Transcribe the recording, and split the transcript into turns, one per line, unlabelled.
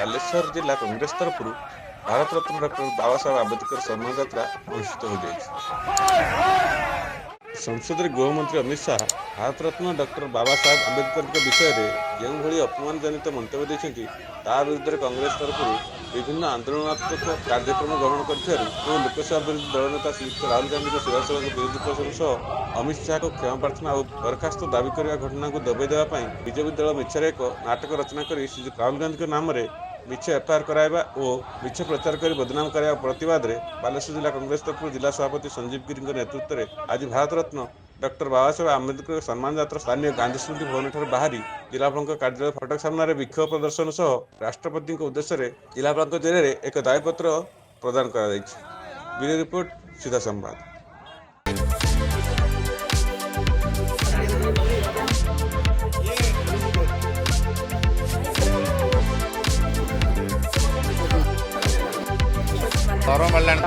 ବାଲେଶ୍ୱର ଜିଲ୍ଲା କଂଗ୍ରେସ ତରଫରୁ ଭାରତ ରତ୍ନ ଡକ୍ଟର ବାବା ସାହେବ ଆମ୍ବେଦକର ସମ୍ମାନ ଯାତ୍ରା ଅନୁଷ୍ଠିତ ହୋଇଯାଇଛି। ସଂସଦରେ ଗୃହମନ୍ତ୍ରୀ ଅମିତ ଶାହା ଭାରତ ରତ୍ନ ଡକ୍ଟର ବାବା ସାହେବ ଆମ୍ବେଦକରଙ୍କ ବିଷୟରେ ଯେଉଁଭଳି ଅପମାନଜନିତ ମନ୍ତବ୍ୟ ଦେଇଛନ୍ତି, ତା ବିରୁଦ୍ଧରେ କଂଗ୍ରେସ ତରଫରୁ ବିଭିନ୍ନ ଆନ୍ଦୋଳନାତ୍ମକ କାର୍ଯ୍ୟକ୍ରମ ଗ୍ରହଣ କରିଥିବାରୁ ଓ ଲୋକସଭା ବିରୋଧୀ ଦଳ ନେତା ଶ୍ରୀଯୁକ୍ତ ରାହୁଲ ଗାନ୍ଧୀଙ୍କ ସିଧାସଳଖ ବିରୋଧୀ ପ୍ରଚାର ସହ ଅମିତ ଶାହାଙ୍କ କ୍ଷମା ପ୍ରାର୍ଥନା ଓ ଦରଖାସ୍ତ ଦାବି କରିବା ଘଟଣାକୁ ଦବେଇ ଦେବା ପାଇଁ ବିଜେପି ଦଳ ମିଛରେ ଏକ ନାଟକ ରଚନା କରି ଶ୍ରୀଯୁକ୍ତ ରାହୁଲ ଗାନ୍ଧୀଙ୍କ ନାମରେ ମିଛ ଏଫଆଇଆର କରାଇବା ଓ ମିଛ ପ୍ରଚାର କରି ବଦନାମ କରାଇବା ପ୍ରତିବାଦରେ ବାଲେଶ୍ୱର ଜିଲ୍ଲା କଂଗ୍ରେସ ତରଫରୁ ଜିଲ୍ଲା ସଭାପତି ସଞ୍ଜୀବ ଗିରିଙ୍କ ନେତୃତ୍ୱରେ ଆଜି ଭାରତ ରତ୍ନ ଡକ୍ଟର ବାବା ସାହେବ ଆମ୍ବେଦକର ସମ୍ମାନ ଯାତ୍ରା ସ୍ଥାନୀୟ ଗାନ୍ଧୀ ସ୍ମୃତି ଭବନଠାରୁ ବାହାରି ଜିଲ୍ଲାପାଳଙ୍କ କାର୍ଯ୍ୟାଳୟ ଫଟକ ସାମ୍ନାରେ ବିକ୍ଷୋଭ ପ୍ରଦର୍ଶନ ସହ ରାଷ୍ଟ୍ରପତିଙ୍କ ଉଦ୍ଦେଶ୍ୟରେ ଜିଲ୍ଲାପାଳଙ୍କ ଜରିଆରେ ଏକ ଦାବିପତ୍ର ପ୍ରଦାନ କରାଯାଇଛି। ବ୍ୟୁରୋ ରିପୋର୍ଟ, ସିଧା ସମ୍ବାଦ।
Toro Malan.